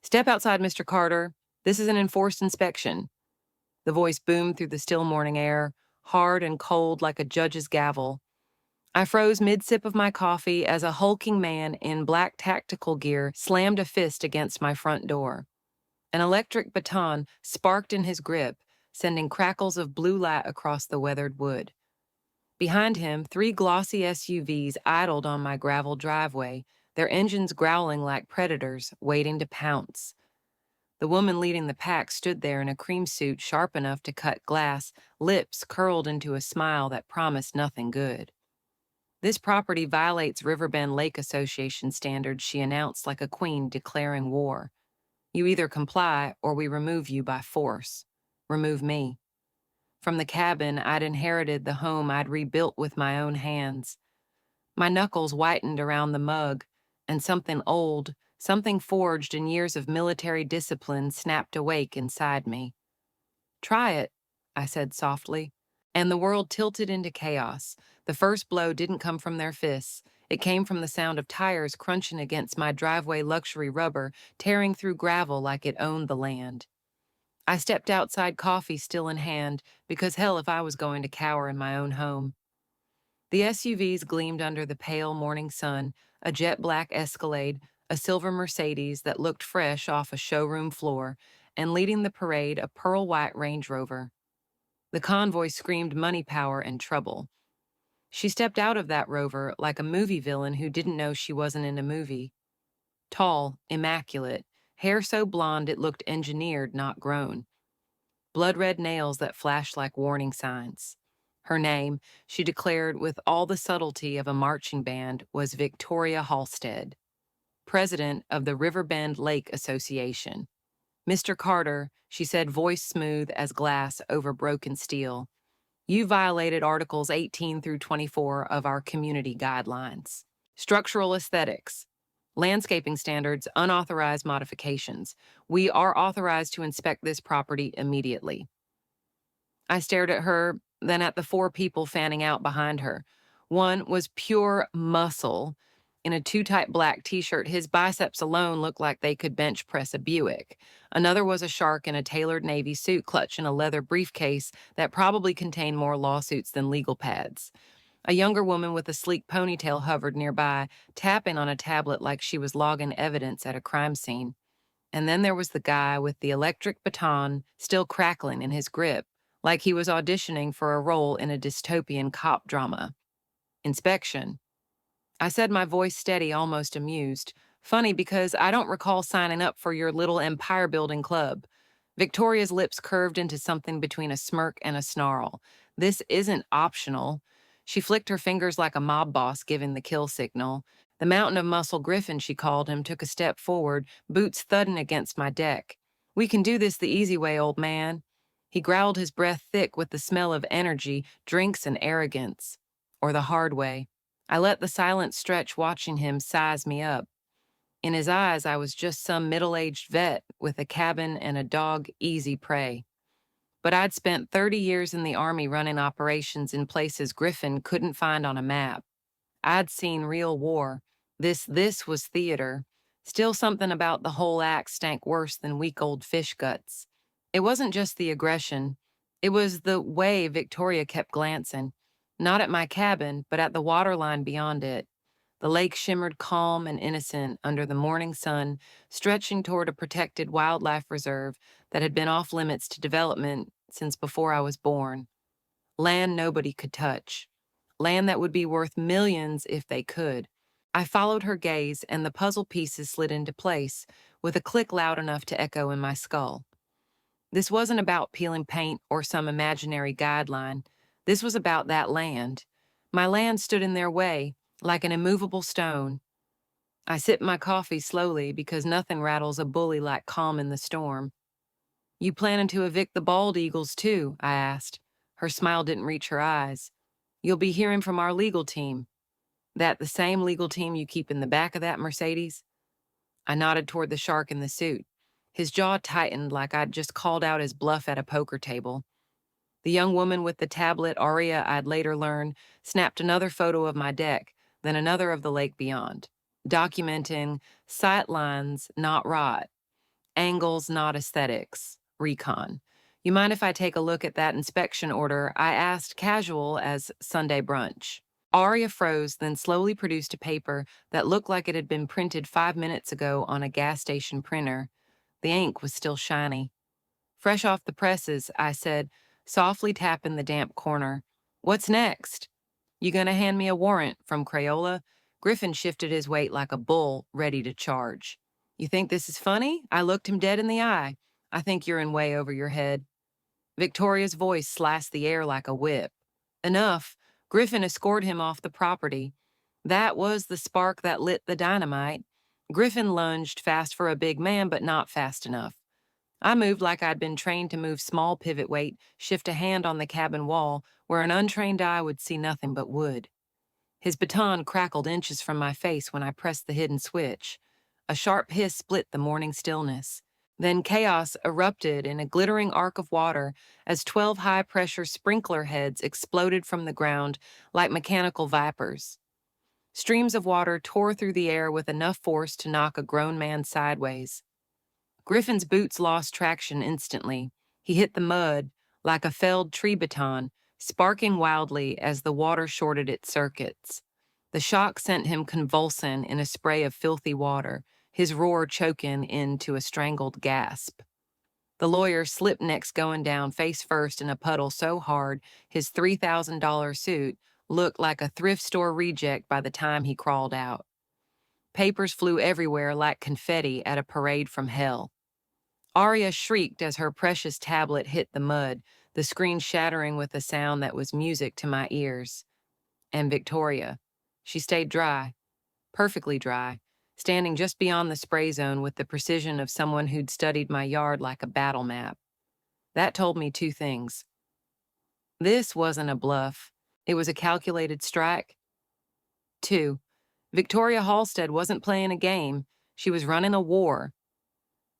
Step outside, Mr. Carter. This is an enforced inspection. The voice boomed through the still morning air, hard and cold like a judge's gavel. I froze mid-sip of my coffee as a hulking man in black tactical gear slammed a fist against my front door. An electric baton sparked in his grip, sending crackles of blue light across the weathered wood. Behind him, 3 glossy SUVs idled on my gravel driveway, their engines growling like predators waiting to pounce. The woman leading the pack stood there in a cream suit sharp enough to cut glass, lips curled into a smile that promised nothing good. "This property violates Riverbend Lake Association standards," she announced like a queen declaring war. "You either comply or we remove you by force. Remove me." From the cabin, I'd inherited the home I'd rebuilt with my own hands. My knuckles whitened around the mug, and something old, something forged in years of military discipline snapped awake inside me. "Try it," I said softly, and the world tilted into chaos. The first blow didn't come from their fists. It came from the sound of tires crunching against my driveway luxury rubber, tearing through gravel like it owned the land. I stepped outside, coffee still in hand, because hell if I was going to cower in my own home. The SUVs gleamed under the pale morning sun, a jet black Escalade, a silver Mercedes that looked fresh off a showroom floor, and leading the parade, a pearl white Range Rover. The convoy screamed money, power, and trouble. She stepped out of that Rover like a movie villain who didn't know she wasn't in a movie. Tall, immaculate, hair so blonde it looked engineered, not grown. Blood-red nails that flashed like warning signs. Her name, she declared with all the subtlety of a marching band, was Victoria Halstead, president of the Riverbend Lake Association. "Mr. Carter," she said, voice smooth as glass over broken steel, "you violated Articles 18 through 24 of our community guidelines. Structural aesthetics, landscaping standards, unauthorized modifications. We are authorized to inspect this property immediately." I stared at her, then at the 4 people fanning out behind her. One was pure muscle. In a too-tight black t-shirt, his biceps alone looked like they could bench press a Buick. Another was a shark in a tailored navy suit clutching a leather briefcase that probably contained more lawsuits than legal pads. A younger woman with a sleek ponytail hovered nearby, tapping on a tablet like she was logging evidence at a crime scene. And then there was the guy with the electric baton still crackling in his grip, like he was auditioning for a role in a dystopian cop drama. "Inspection." I said, my voice steady, almost amused. "Funny because I don't recall signing up for your little empire-building club." Victoria's lips curved into something between a smirk and a snarl. "This isn't optional." She flicked her fingers like a mob boss giving the kill signal. The mountain of muscle Griffin, she called him, took a step forward, boots thudding against my deck. "We can do this the easy way, old man." He growled, his breath thick with the smell of energy, drinks, and arrogance. "Or the hard way." I let the silence stretch, watching him size me up. In his eyes, I was just some middle-aged vet with a cabin and a dog easy prey. But I'd spent 30 years in the Army running operations in places Griffin couldn't find on a map. I'd seen real war. This was theater. Still, something about the whole act stank worse than weak old fish guts. It wasn't just the aggression. It was the way Victoria kept glancing. Not at my cabin, but at the waterline beyond it. The lake shimmered calm and innocent under the morning sun, stretching toward a protected wildlife reserve that had been off limits to development since before I was born. Land nobody could touch. Land that would be worth millions if they could. I followed her gaze, and the puzzle pieces slid into place, with a click loud enough to echo in my skull. This wasn't about peeling paint or some imaginary guideline. This was about that land. My land stood in their way, like an immovable stone. I sipped my coffee slowly because nothing rattles a bully like calm in the storm. "You planning to evict the bald eagles too?" I asked. Her smile didn't reach her eyes. "You'll be hearing from our legal team." "That the same legal team you keep in the back of that Mercedes?" I nodded toward the shark in the suit. His jaw tightened like I'd just called out his bluff at a poker table. The young woman with the tablet, Aria, I'd later learn, snapped another photo of my deck, then another of the lake beyond, documenting sight lines, not rot. Angles, not aesthetics. Recon. You mind if I take a look at that inspection order? I asked, casual as Sunday brunch. Aria froze, then slowly produced a paper that looked like it had been printed 5 minutes ago on a gas station printer. The ink was still shiny. Fresh off the presses, I said, softly tapping the damp corner. What's next? You gonna hand me a warrant from Crayola? Griffin shifted his weight like a bull, ready to charge. You think this is funny? I looked him dead in the eye. I think you're in way over your head. Victoria's voice slashed the air like a whip. Enough. Griffin escorted him off the property. That was the spark that lit the dynamite. Griffin lunged fast for a big man, but not fast enough. I moved like I'd been trained to move small pivot weight, shift a hand on the cabin wall, where an untrained eye would see nothing but wood. His baton crackled inches from my face when I pressed the hidden switch. A sharp hiss split the morning stillness. Then chaos erupted in a glittering arc of water as 12 high-pressure sprinkler heads exploded from the ground like mechanical vipers. Streams of water tore through the air with enough force to knock a grown man sideways. Griffin's boots lost traction instantly. He hit the mud like a felled tree baton, sparking wildly as the water shorted its circuits. The shock sent him convulsing in a spray of filthy water, his roar choking into a strangled gasp. The lawyer slipped next, going down face first in a puddle so hard his $3,000 suit looked like a thrift store reject by the time he crawled out. Papers flew everywhere like confetti at a parade from hell. Aria shrieked as her precious tablet hit the mud, the screen shattering with a sound that was music to my ears. And Victoria. She stayed dry, perfectly dry, standing just beyond the spray zone with the precision of someone who'd studied my yard like a battle map. That told me two things. This wasn't a bluff. It was a calculated strike. 2. Victoria Halstead wasn't playing a game. She was running a war.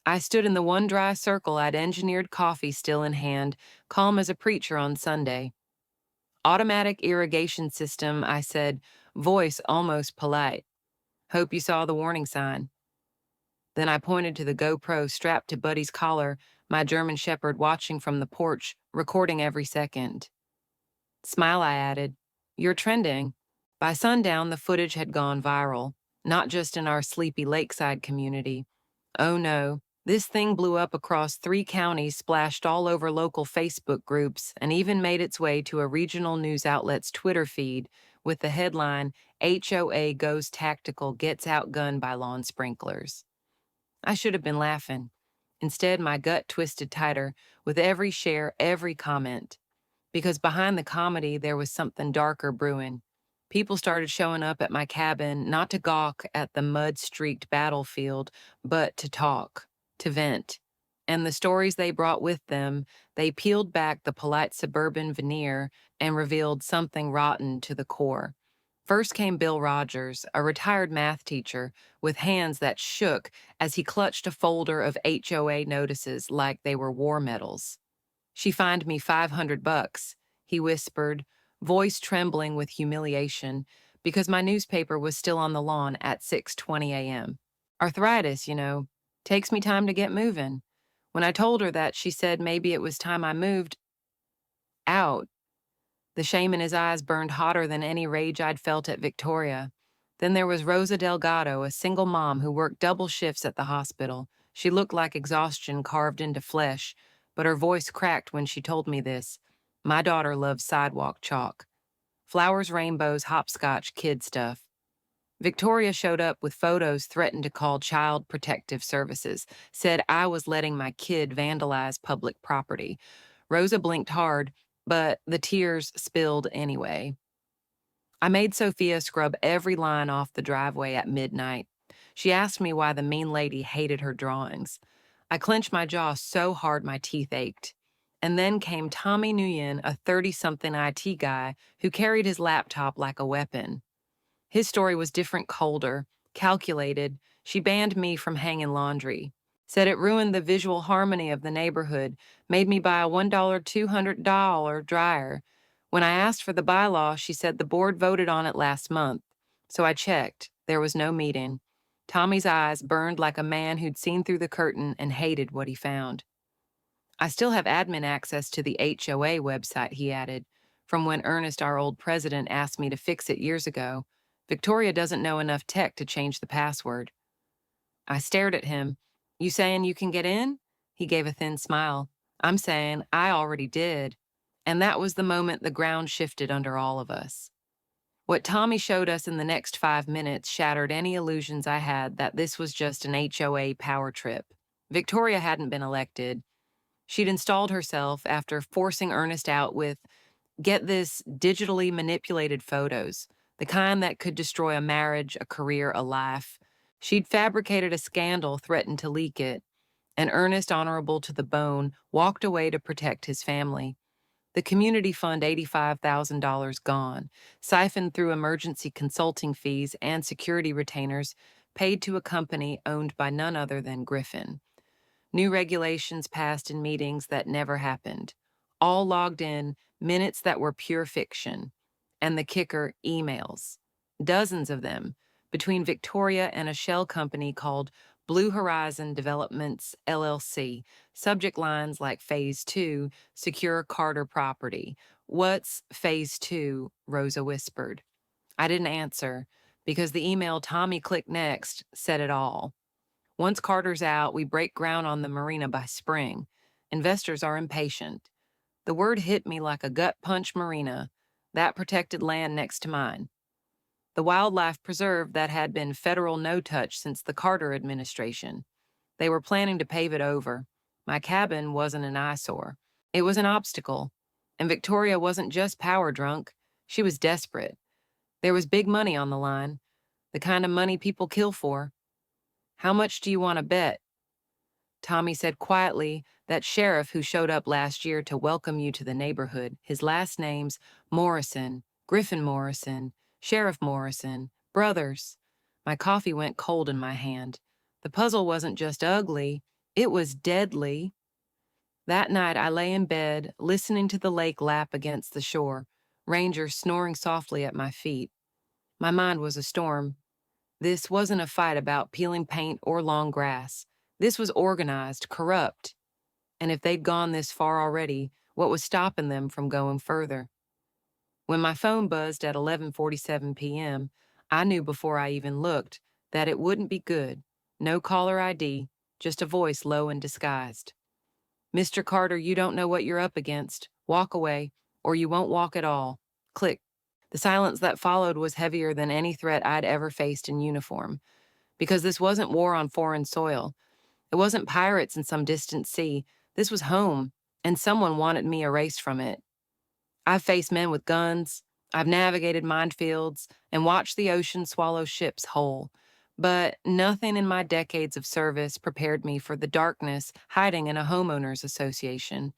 I stood in the one dry circle I'd engineered, coffee still in hand, calm as a preacher on Sunday. Automatic irrigation system, I said, voice almost polite. Hope you saw the warning sign. Then I pointed to the GoPro strapped to Buddy's collar, my German Shepherd watching from the porch, recording every second. Smile, I added. You're trending. By sundown, the footage had gone viral, not just in our sleepy lakeside community. Oh no, this thing blew up across 3 counties, splashed all over local Facebook groups, and even made its way to a regional news outlet's Twitter feed with the headline, HOA Goes Tactical, Gets Outgunned by Lawn Sprinklers. I should have been laughing. Instead, my gut twisted tighter with every share, every comment. Because behind the comedy, there was something darker brewing. People started showing up at my cabin, not to gawk at the mud-streaked battlefield, but to talk, to vent. And the stories they brought with them, they peeled back the polite suburban veneer and revealed something rotten to the core. First came Bill Rogers, a retired math teacher, with hands that shook as he clutched a folder of HOA notices like they were war medals. She fined me $500, he whispered, voice trembling with humiliation, because my newspaper was still on the lawn at 6:20 a.m. Arthritis, takes me time to get moving. When I told her that, she said maybe it was time I moved out. The shame in his eyes burned hotter than any rage I'd felt at Victoria. Then there was Rosa Delgado, a single mom who worked double shifts at the hospital. She looked like exhaustion carved into flesh, but her voice cracked when she told me this. My daughter loves sidewalk chalk. Flowers, rainbows, hopscotch, kid stuff. Victoria showed up with photos, threatened to call Child Protective Services, said I was letting my kid vandalize public property. Rosa blinked hard, but the tears spilled anyway. I made Sophia scrub every line off the driveway at midnight. She asked me why the mean lady hated her drawings. I clenched my jaw so hard my teeth ached. And then came Tommy Nguyen, a 30-something IT guy who carried his laptop like a weapon. His story was different, colder, calculated. She banned me from hanging laundry. Said it ruined the visual harmony of the neighborhood, made me buy a $1 $200 dryer. When I asked for the bylaw, she said the board voted on it last month. So I checked. There was no meeting. Tommy's eyes burned like a man who'd seen through the curtain and hated what he found. I still have admin access to the HOA website, he added, from when Ernest, our old president, asked me to fix it years ago. Victoria doesn't know enough tech to change the password. I stared at him. You saying you can get in? He gave a thin smile. I'm saying I already did. And that was the moment the ground shifted under all of us. What Tommy showed us in the next 5 minutes shattered any illusions I had that this was just an HOA power trip. Victoria hadn't been elected. She'd installed herself after forcing Ernest out with, get this, digitally manipulated photos, the kind that could destroy a marriage, a career, a life. She'd fabricated a scandal, threatened to leak it, and Ernest, honorable to the bone, walked away to protect his family. The community fund $85,000 gone, siphoned through emergency consulting fees and security retainers paid to a company owned by none other than Griffin. New regulations passed in meetings that never happened. All logged in, minutes that were pure fiction. And the kicker, emails. Dozens of them, between Victoria and a shell company called Blue Horizon Developments, LLC. Subject lines like Phase 2, secure Carter property. What's Phase 2? Rosa whispered. I didn't answer, because the email Tommy clicked next said it all. Once Carter's out, we break ground on the marina by spring. Investors are impatient. The word hit me like a gut punch. Marina, that protected land next to mine. The wildlife preserve that had been federal no-touch since the Carter administration. They were planning to pave it over. My cabin wasn't an eyesore. It was an obstacle. And Victoria wasn't just power drunk. She was desperate. There was big money on the line, the kind of money people kill for. How much do you want to bet? Tommy said quietly, that sheriff who showed up last year to welcome you to the neighborhood, his last name's Morrison, Griffin Morrison, Sheriff Morrison, brothers. My coffee went cold in my hand. The puzzle wasn't just ugly, it was deadly. That night I lay in bed, listening to the lake lap against the shore, rangers snoring softly at my feet. My mind was a storm. This wasn't a fight about peeling paint or long grass. This was organized, corrupt. And if they'd gone this far already, what was stopping them from going further? When my phone buzzed at 11:47 p.m., I knew before I even looked that it wouldn't be good. No caller ID, just a voice low and disguised. Mr. Carter, you don't know what you're up against. Walk away, or you won't walk at all. Click. The silence that followed was heavier than any threat I'd ever faced in uniform. Because this wasn't war on foreign soil. It wasn't pirates in some distant sea. This was home, and someone wanted me erased from it. I've faced men with guns, I've navigated minefields, and watched the ocean swallow ships whole. But nothing in my decades of service prepared me for the darkness hiding in a homeowners association.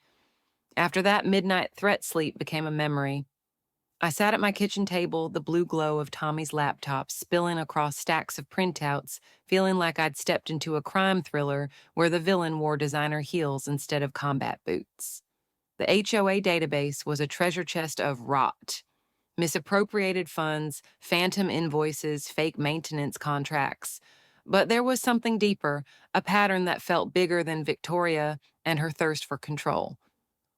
After that, midnight threat sleep became a memory. I sat at my kitchen table, the blue glow of Tommy's laptop spilling across stacks of printouts, feeling like I'd stepped into a crime thriller where the villain wore designer heels instead of combat boots. The HOA database was a treasure chest of rot. Misappropriated funds, phantom invoices, fake maintenance contracts. But there was something deeper, a pattern that felt bigger than Victoria and her thirst for control.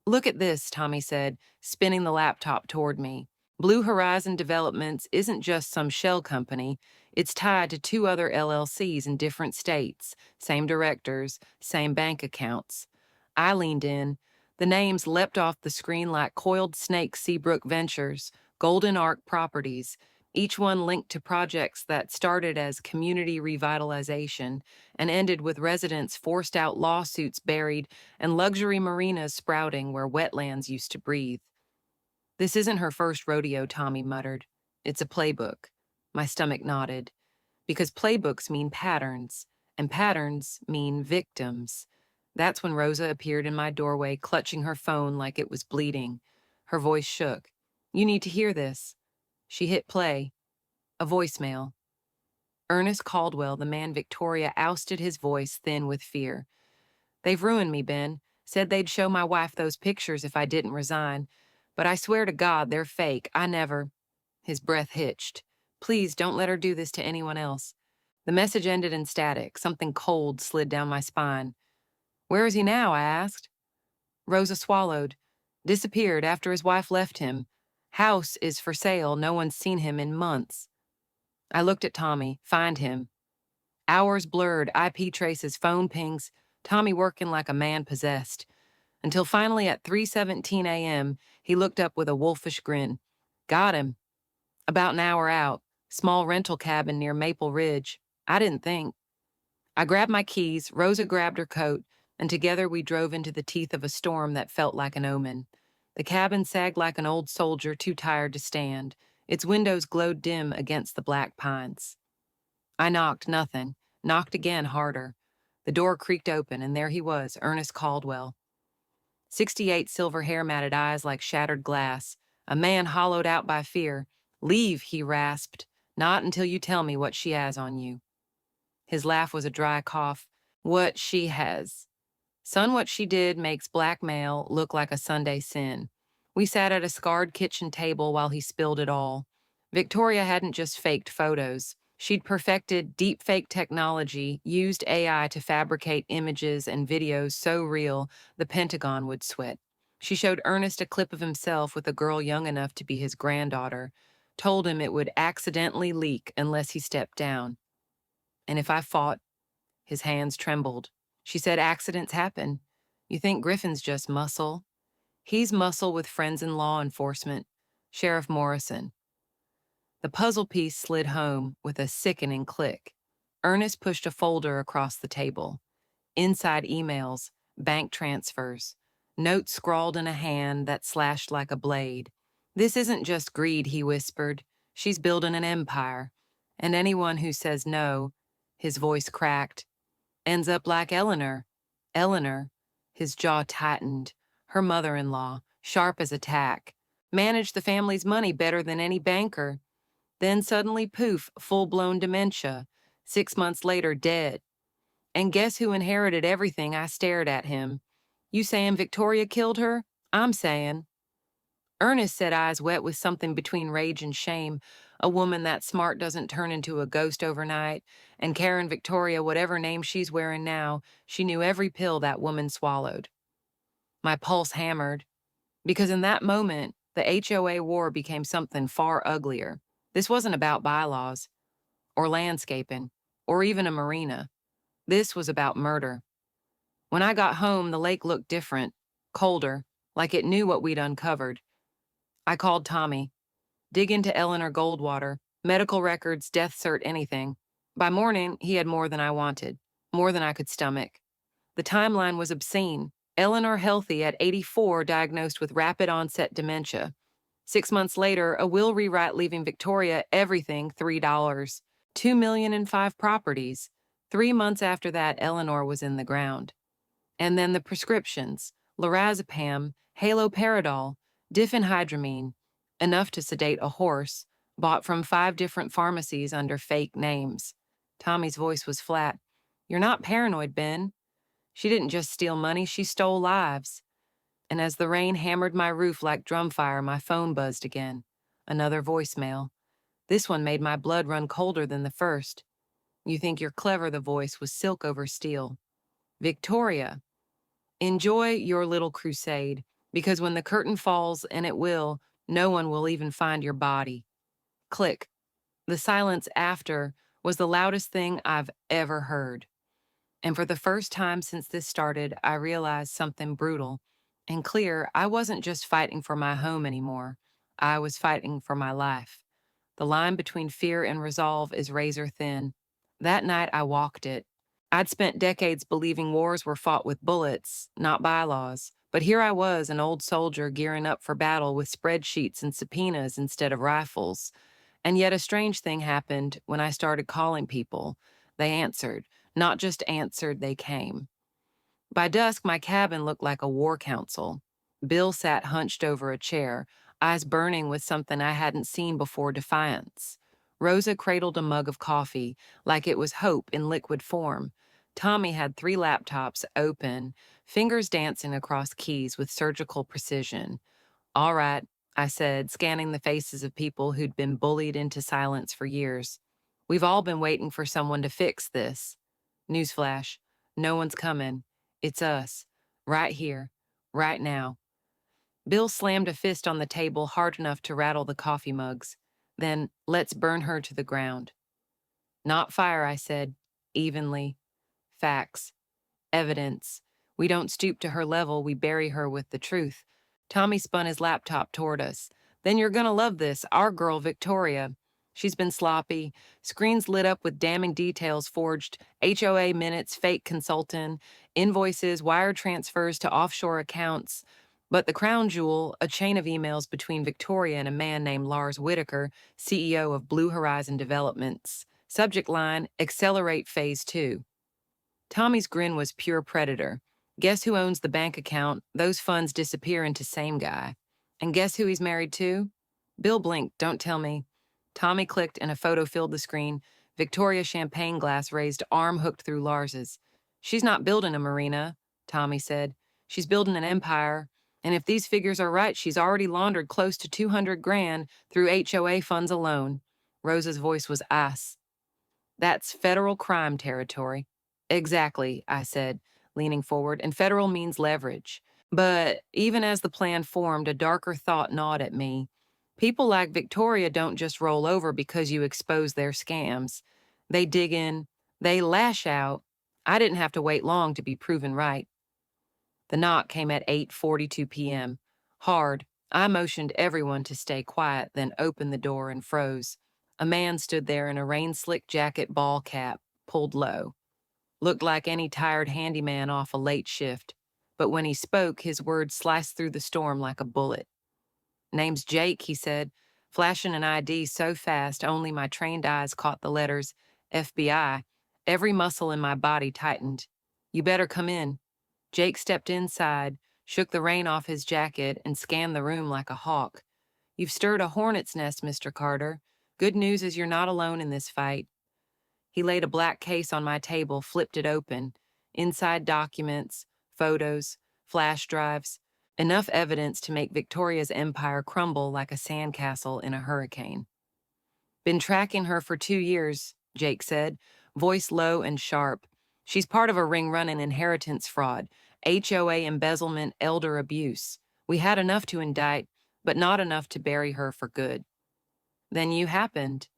Look at this, Tommy said, spinning the laptop toward me. Blue Horizon Developments isn't just some shell company. It's tied to 2 other LLCs in different states, same directors, same bank accounts. I leaned in. The names leapt off the screen like coiled snakes. Seabrook Ventures, Golden Arc Properties, each one linked to projects that started as community revitalization and ended with residents forced out, lawsuits buried, and luxury marinas sprouting where wetlands used to breathe. This isn't her first rodeo, Tommy muttered. It's a playbook. My stomach nodded. Because playbooks mean patterns, and patterns mean victims. That's when Rosa appeared in my doorway, clutching her phone like it was bleeding. Her voice shook. You need to hear this. She hit play. A voicemail. Ernest Caldwell, the man Victoria ousted, his voice thin with fear. They've ruined me, Ben. Said they'd show my wife those pictures if I didn't resign. But I swear to God, they're fake. I never... His breath hitched. Please don't let her do this to anyone else. The message ended in static. Something cold slid down my spine. Where is he now? I asked. Rosa swallowed. Disappeared after his wife left him. House is for sale. No one's seen him in months. I looked at Tommy. Find him. Hours blurred, IP traces, phone pings. Tommy working like a man possessed. Until finally at 3:17 a.m., he looked up with a wolfish grin. Got him. About an hour out. Small rental cabin near Maple Ridge. I didn't think. I grabbed my keys, Rosa grabbed her coat, and together we drove into the teeth of a storm that felt like an omen. The cabin sagged like an old soldier too tired to stand. Its windows glowed dim against the black pines. I knocked, nothing. Knocked again, harder. The door creaked open, and there he was, Ernest Caldwell. 68 silver hair matted eyes like shattered glass. A man hollowed out by fear. Leave, he rasped. Not until you tell me what she has on you. His laugh was a dry cough. What she has. Son, what she did makes blackmail look like a Sunday sin. We sat at a scarred kitchen table while he spilled it all. Victoria hadn't just faked photos. She'd perfected deepfake technology, used AI to fabricate images and videos so real the Pentagon would sweat. She showed Ernest a clip of himself with a girl young enough to be his granddaughter, told him it would accidentally leak unless he stepped down. And if I fought, his hands trembled. She said accidents happen. You think Griffin's just muscle? He's muscle with friends in law enforcement. Sheriff Morrison. The puzzle piece slid home with a sickening click. Ernest pushed a folder across the table. Inside emails, bank transfers, notes scrawled in a hand that slashed like a blade. This isn't just greed, he whispered. She's building an empire. And anyone who says no, his voice cracked, ends up like Eleanor. Eleanor, his jaw tightened, her mother-in-law, sharp as a tack, managed the family's money better than any banker. Then suddenly, poof, full-blown dementia. 6 months later, dead. And guess who inherited everything? I stared at him. You saying Victoria killed her? I'm saying. Ernest said, eyes wet with something between rage and shame. A woman that smart doesn't turn into a ghost overnight. And Karen Victoria, whatever name she's wearing now, she knew every pill that woman swallowed. My pulse hammered. Because in that moment, the HOA war became something far uglier. This wasn't about bylaws, or landscaping, or even a marina. This was about murder. When I got home, the lake looked different, colder, like it knew what we'd uncovered. I called Tommy. Dig into Eleanor Goldwater, medical records, death cert, anything. By morning, he had more than I wanted, more than I could stomach. The timeline was obscene. Eleanor healthy at 84, diagnosed with rapid onset dementia. 6 months later, a will rewrite leaving Victoria everything $3. $2 million in 5 properties. 3 months after that, Eleanor was in the ground. And then the prescriptions, lorazepam, haloperidol, diphenhydramine, enough to sedate a horse, bought from 5 different pharmacies under fake names. Tommy's voice was flat. You're not paranoid, Ben. She didn't just steal money, she stole lives. And as the rain hammered my roof like drumfire, my phone buzzed again. Another voicemail. This one made my blood run colder than the first. You think you're clever, the voice was silk over steel. Victoria, enjoy your little crusade, because when the curtain falls, and it will, no one will even find your body. Click. The silence after was the loudest thing I've ever heard. And for the first time since this started, I realized something brutal and clear. I wasn't just fighting for my home anymore. I was fighting for my life. The line between fear and resolve is razor thin. That night, I walked it. I'd spent decades believing wars were fought with bullets, not bylaws. But here I was, an old soldier gearing up for battle with spreadsheets and subpoenas instead of rifles. And yet a strange thing happened when I started calling people. They answered. Not just answered, they came. By dusk, my cabin looked like a war council. Bill sat hunched over a chair, eyes burning with something I hadn't seen before, defiance. Rosa cradled a mug of coffee, like it was hope in liquid form. Tommy had 3 laptops open, fingers dancing across keys with surgical precision. All right, I said, scanning the faces of people who'd been bullied into silence for years. We've all been waiting for someone to fix this. Newsflash, no one's coming. It's us. Right here. Right now. Bill slammed a fist on the table hard enough to rattle the coffee mugs. Then, let's burn her to the ground. Not fire, I said. Evenly. Facts. Evidence. We don't stoop to her level, we bury her with the truth. Tommy spun his laptop toward us. Then you're gonna love this, our girl Victoria. She's been sloppy, screens lit up with damning details forged, HOA minutes, fake consultant, invoices, wire transfers to offshore accounts. But the crown jewel, a chain of emails between Victoria and a man named Lars Whitaker, CEO of Blue Horizon Developments. Subject line, Accelerate Phase 2. Tommy's grin was pure predator. Guess who owns the bank account? Those funds disappear into same guy. And guess who he's married to? Bill blinked, don't tell me. Tommy clicked and a photo filled the screen. Victoria champagne glass raised, arm hooked through Lars's. She's not building a marina, Tommy said. She's building an empire. And if these figures are right, she's already laundered close to 200 grand through HOA funds alone. Rosa's voice was ice. That's federal crime territory. Exactly, I said, leaning forward, and federal means leverage. But even as the plan formed, a darker thought gnawed at me. People like Victoria don't just roll over because you expose their scams. They dig in, they lash out. I didn't have to wait long to be proven right. The knock came at 8:42 p.m. Hard, I motioned everyone to stay quiet, then opened the door and froze. A man stood there in a rain-slick jacket ball cap, pulled low. Looked like any tired handyman off a late shift, but when he spoke, his words sliced through the storm like a bullet. Name's Jake, he said, flashing an ID so fast only my trained eyes caught the letters FBI. Every muscle in my body tightened. You better come in. Jake stepped inside, shook the rain off his jacket, and scanned the room like a hawk. You've stirred a hornet's nest, Mr. Carter. Good news is you're not alone in this fight. He laid a black case on my table, flipped it open. Inside documents, photos, flash drives, enough evidence to make Victoria's empire crumble like a sandcastle in a hurricane. Been tracking her for 2 years, Jake said, voice low and sharp. She's part of a ring-running inheritance fraud, HOA embezzlement, elder abuse. We had enough to indict, but not enough to bury her for good. Then you happened.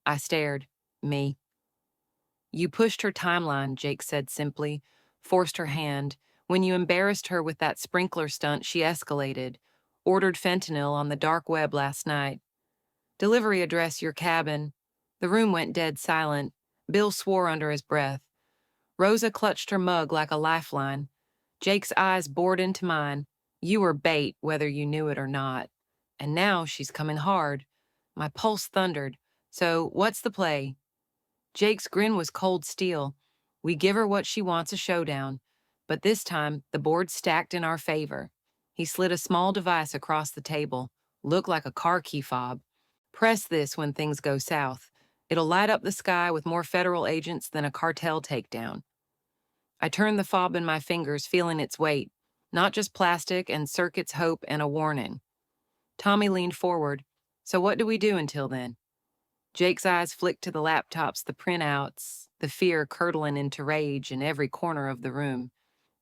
I stared. Me. You pushed her timeline, Jake said simply, forced her hand. When you embarrassed her with that sprinkler stunt, she escalated. Ordered fentanyl on the dark web last night. Delivery address, your cabin. The room went dead silent. Bill swore under his breath. Rosa clutched her mug like a lifeline. Jake's eyes bored into mine. You were bait, whether you knew it or not. And now she's coming hard. My pulse thundered. So, what's the play? Jake's grin was cold steel. We give her what she wants, a showdown. But this time, the board's stacked in our favor. He slid a small device across the table. Looked like a car key fob. Press this when things go south. It'll light up the sky with more federal agents than a cartel takedown. I turned the fob in my fingers, feeling its weight. Not just plastic and circuits, hope, and a warning. Tommy leaned forward. So what do we do until then? Jake's eyes flicked to the laptops, the printouts, the fear curdling into rage in every corner of the room.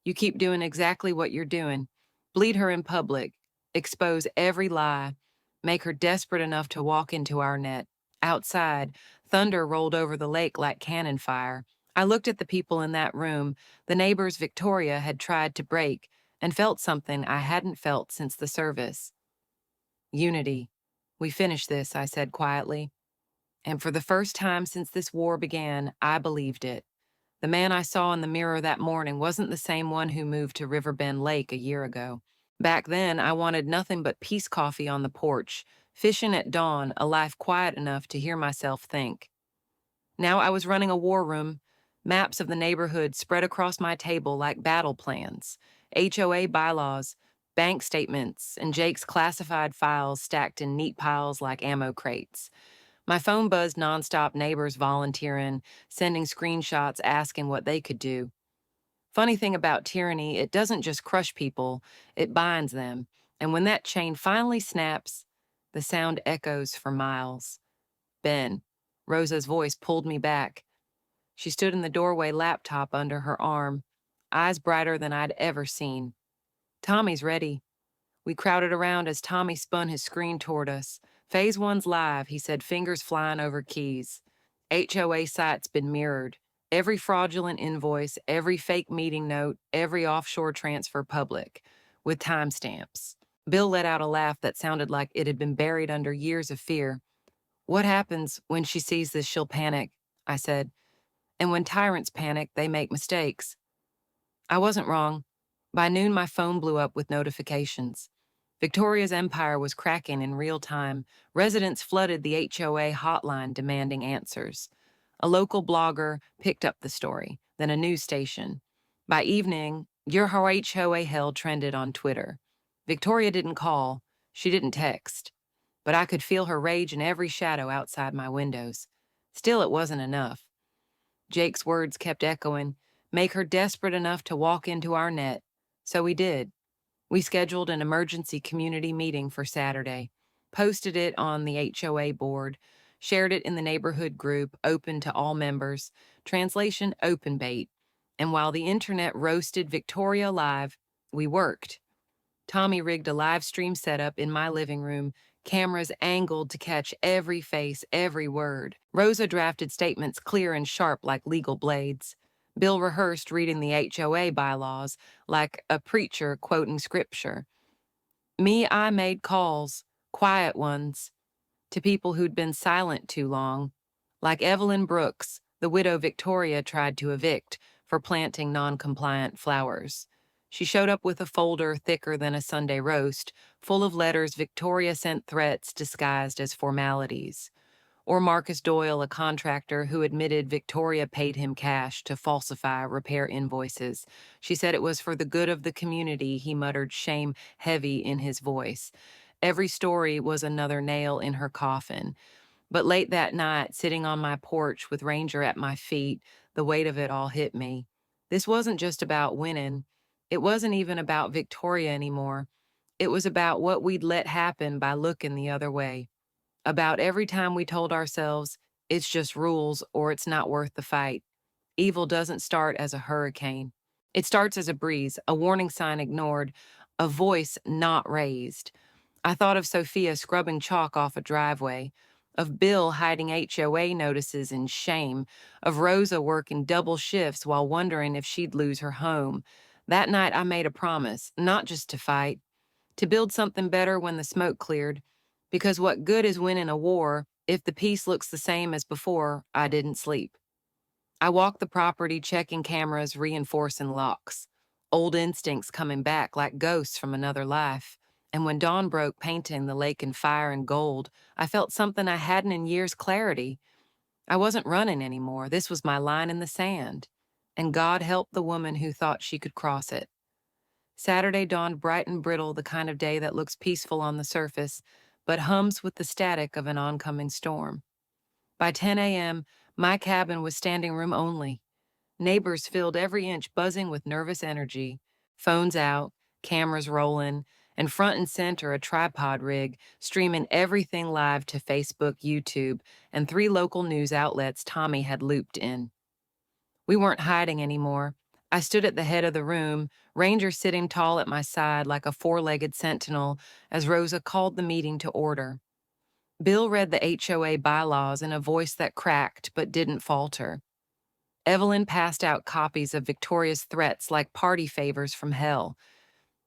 You keep doing exactly what you're doing. Bleed her in public. Expose every lie. Make her desperate enough to walk into our net. Outside, thunder rolled over the lake like cannon fire. I looked at the people in that room, the neighbors Victoria had tried to break, and felt something I hadn't felt since the service. Unity. We finish this, I said quietly. And for the first time since this war began, I believed it. The man I saw in the mirror that morning wasn't the same one who moved to Riverbend Lake a year ago. Back then, I wanted nothing but peace coffee on the porch, fishing at dawn, a life quiet enough to hear myself think. Now I was running a war room, maps of the neighborhood spread across my table like battle plans, HOA bylaws, bank statements, and Jake's classified files stacked in neat piles like ammo crates. My phone buzzed nonstop, neighbors volunteering, sending screenshots asking what they could do. Funny thing about tyranny, it doesn't just crush people, it binds them. And when that chain finally snaps, the sound echoes for miles. Ben. Rosa's voice pulled me back. She stood in the doorway, laptop under her arm, eyes brighter than I'd ever seen. Tommy's ready. We crowded around as Tommy spun his screen toward us. Phase one's live, he said, fingers flying over keys. HOA site's been mirrored. Every fraudulent invoice, every fake meeting note, every offshore transfer public, with timestamps. Bill let out a laugh that sounded like it had been buried under years of fear. What happens when she sees this? She'll panic, I said. And when tyrants panic, they make mistakes. I wasn't wrong. By noon, my phone blew up with notifications. Victoria's empire was cracking in real time. Residents flooded the HOA hotline demanding answers. A local blogger picked up the story, then a news station. By evening, your HOA hell trended on Twitter. Victoria didn't call. She didn't text. But I could feel her rage in every shadow outside my windows. Still, it wasn't enough. Jake's words kept echoing, make her desperate enough to walk into our net. So we did. We scheduled an emergency community meeting for Saturday, posted it on the HOA board, shared it in the neighborhood group, open to all members, translation open bait. And while the internet roasted Victoria live, we worked. Tommy rigged a live stream setup in my living room, cameras angled to catch every face, every word. Rosa drafted statements clear and sharp like legal blades. Bill rehearsed reading the HOA bylaws like a preacher quoting scripture. I made calls, quiet ones, to people who'd been silent too long, like Evelyn Brooks, the widow Victoria tried to evict for planting non-compliant flowers. She showed up with a folder thicker than a Sunday roast, full of letters Victoria sent threats disguised as formalities. Or Marcus Doyle, a contractor who admitted Victoria paid him cash to falsify repair invoices. She said it was for the good of the community, he muttered, shame heavy in his voice. Every story was another nail in her coffin. But late that night, sitting on my porch with Ranger at my feet, the weight of it all hit me. This wasn't just about winning. It wasn't even about Victoria anymore. It was about what we'd let happen by looking the other way. About every time we told ourselves, it's just rules or it's not worth the fight. Evil doesn't start as a hurricane. It starts as a breeze, a warning sign ignored, a voice not raised. I thought of Sophia scrubbing chalk off a driveway, of Bill hiding HOA notices in shame, of Rosa working double shifts while wondering if she'd lose her home. That night I made a promise, not just to fight, to build something better when the smoke cleared. Because what good is winning a war if the peace looks the same as before? I didn't sleep. I walked the property, checking cameras, reinforcing locks. Old instincts coming back like ghosts from another life. And when dawn broke, painting the lake in fire and gold, I felt something I hadn't in years: clarity. I wasn't running anymore. This was my line in the sand. And God help the woman who thought she could cross it. Saturday dawned bright and brittle, the kind of day that looks peaceful on the surface, but hums with the static of an oncoming storm. By 10 a.m., my cabin was standing room only. Neighbors filled every inch, buzzing with nervous energy. Phones out, cameras rolling, and front and center a tripod rig, streaming everything live to Facebook, YouTube, and 3 local news outlets Tommy had looped in. We weren't hiding anymore. I stood at the head of the room, Ranger sitting tall at my side like a 4-legged sentinel, as Rosa called the meeting to order. Bill read the HOA bylaws in a voice that cracked but didn't falter. Evelyn passed out copies of Victoria's threats like party favors from hell.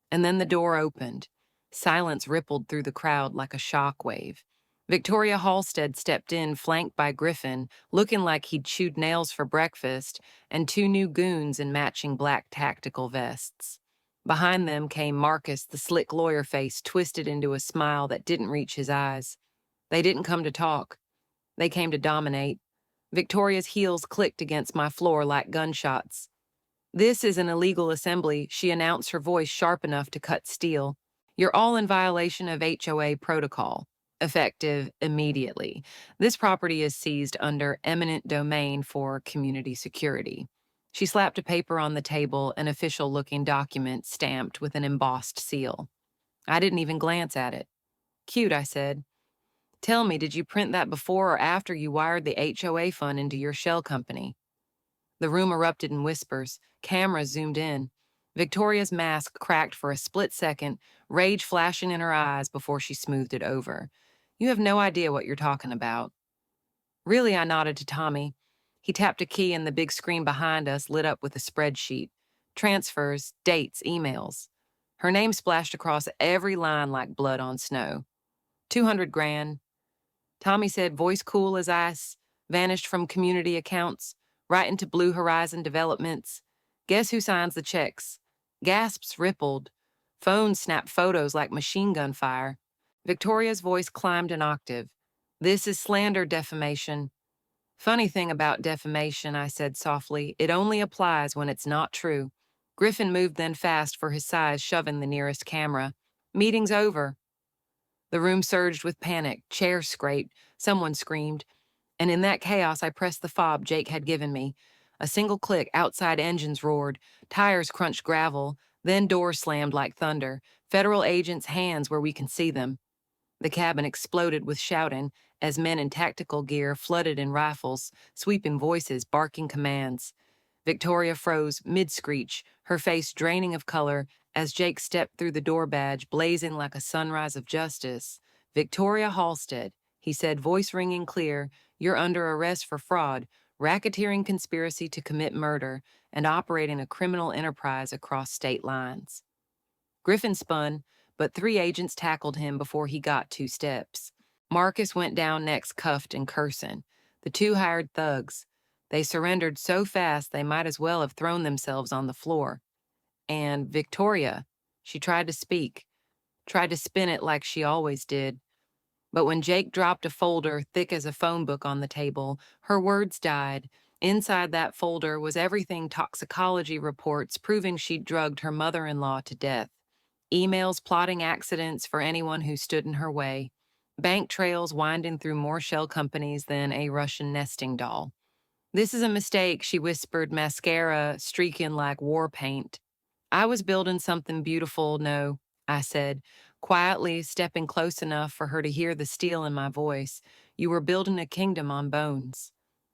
And then the door opened. Silence rippled through the crowd like a shockwave. Victoria Halstead stepped in, flanked by Griffin, looking like he'd chewed nails for breakfast, and 2 new goons in matching black tactical vests. Behind them came Marcus, the slick lawyer face twisted into a smile that didn't reach his eyes. They didn't come to talk. They came to dominate. Victoria's heels clicked against my floor like gunshots. "This is an illegal assembly," she announced, her voice sharp enough to cut steel. "You're all in violation of HOA protocol. Effective immediately. This property is seized under eminent domain for community security." She slapped a paper on the table, an official-looking document stamped with an embossed seal. I didn't even glance at it. "Cute," I said. Tell me, did you print that before or after you wired the HOA fund into your shell company? The room erupted in whispers. Cameras zoomed in. Victoria's mask cracked for a split second, rage flashing in her eyes before she smoothed it over. You have no idea what you're talking about. Really, I nodded to Tommy. He tapped a key and the big screen behind us lit up with a spreadsheet. Transfers, dates, emails. Her name splashed across every line like blood on snow. 200 grand. Tommy said, voice cool as ice, vanished from community accounts, right into Blue Horizon Developments. Guess who signs the checks? Gasps rippled. Phones snapped photos like machine gun fire. Victoria's voice climbed an octave. This is slander defamation. Funny thing about defamation, I said softly, it only applies when it's not true. Griffin moved then fast for his size, shoving the nearest camera. Meeting's over. The room surged with panic, chairs scraped, someone screamed, and in that chaos I pressed the fob Jake had given me. A single click, outside engines roared, tires crunched gravel, then doors slammed like thunder, federal agents' hands where we can see them. The cabin exploded with shouting as men in tactical gear flooded in rifles, sweeping voices, barking commands. Victoria froze mid-screech, her face draining of color as Jake stepped through the door badge, blazing like a sunrise of justice. Victoria Halstead, he said, voice ringing clear, you're under arrest for fraud, racketeering conspiracy to commit murder, and operating a criminal enterprise across state lines. Griffin spun, but 3 agents tackled him before he got 2 steps. Marcus went down next, cuffed and cursing. The 2 hired thugs. They surrendered so fast they might as well have thrown themselves on the floor. And Victoria, she tried to speak, tried to spin it like she always did. But when Jake dropped a folder thick as a phone book on the table, her words died. Inside that folder was everything toxicology reports proving she'd drugged her mother-in-law to death. Emails plotting accidents for anyone who stood in her way. Bank trails winding through more shell companies than a Russian nesting doll. This is a mistake, she whispered, mascara streaking like war paint. I was building something beautiful, no, I said, quietly stepping close enough for her to hear the steel in my voice. You were building a kingdom on bones.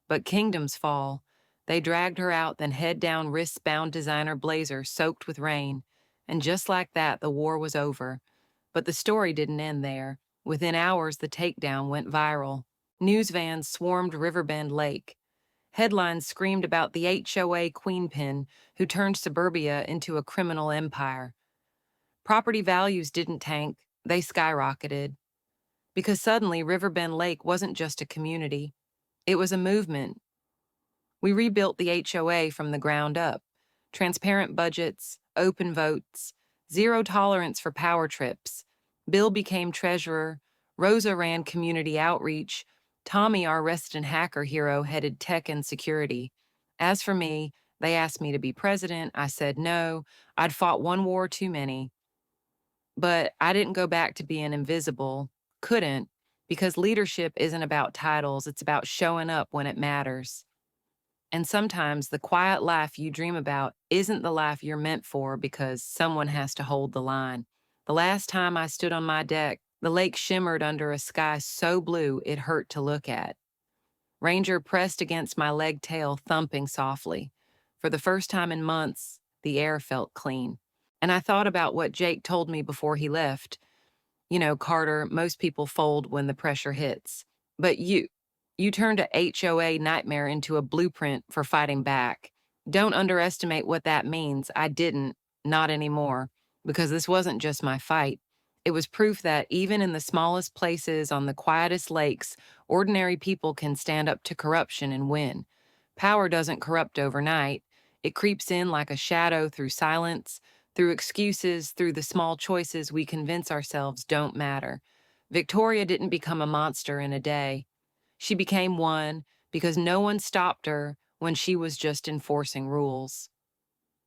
But kingdoms fall. They dragged her out, then head down wrist-bound designer blazer soaked with rain. And just like that, the war was over. But the story didn't end there. Within hours, the takedown went viral. News vans swarmed Riverbend Lake. Headlines screamed about the HOA queenpin who turned suburbia into a criminal empire. Property values didn't tank, they skyrocketed. Because suddenly Riverbend Lake wasn't just a community, it was a movement. We rebuilt the HOA from the ground up. Transparent budgets, open votes, zero tolerance for power trips. Bill became treasurer, Rosa ran community outreach, Tommy, our resident hacker hero, headed tech and security. As for me, they asked me to be president. I said no. I'd fought one war too many. But I didn't go back to being invisible. Couldn't, because leadership isn't about titles. It's about showing up when it matters. And sometimes the quiet life you dream about isn't the life you're meant for because someone has to hold the line. The last time I stood on my deck, the lake shimmered under a sky so blue it hurt to look at. Ranger pressed against my leg tail, thumping softly. For the first time in months, the air felt clean. And I thought about what Jake told me before he left. You know, Carter, most people fold when the pressure hits. But you turned a HOA nightmare into a blueprint for fighting back. Don't underestimate what that means. I didn't, not anymore, because this wasn't just my fight. It was proof that even in the smallest places on the quietest lakes, ordinary people can stand up to corruption and win. Power doesn't corrupt overnight. It creeps in like a shadow through silence, through excuses, through the small choices we convince ourselves don't matter. Victoria didn't become a monster in a day. She became one because no one stopped her when she was just enforcing rules.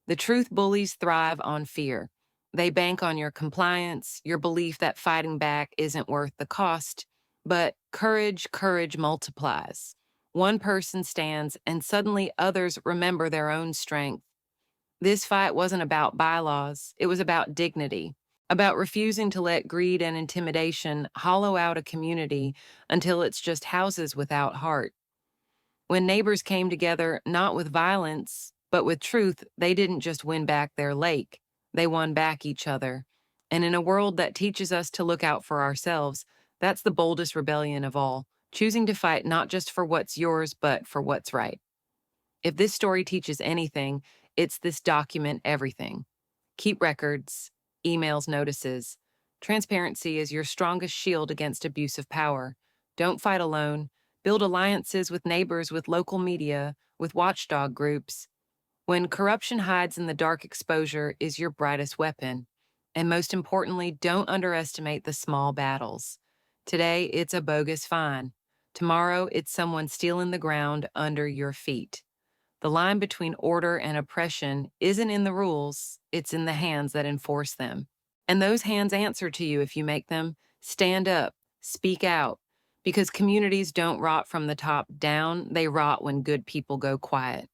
The truth bullies thrive on fear. They bank on your compliance, your belief that fighting back isn't worth the cost. But courage multiplies. One person stands and suddenly others remember their own strength. This fight wasn't about bylaws, it was about dignity. about refusing to let greed and intimidation hollow out a community until it's just houses without heart. When neighbors came together not with violence, but with truth, they didn't just win back their lake, they won back each other. And in a world that teaches us to look out for ourselves, that's the boldest rebellion of all, choosing to fight not just for what's yours, but for what's right. If this story teaches anything, it's this: document everything. Keep records, emails, notices. Transparency is your strongest shield against abuse of power. Don't fight alone. Build alliances with neighbors, with local media, with watchdog groups. When corruption hides in the dark, exposure is your brightest weapon. And most importantly, don't underestimate the small battles. Today, it's a bogus fine. Tomorrow, it's someone stealing the ground under your feet. The line between order and oppression isn't in the rules, it's in the hands that enforce them. And those hands answer to you if you make them. Stand up, speak out, because communities don't rot from the top down, they rot when good people go quiet.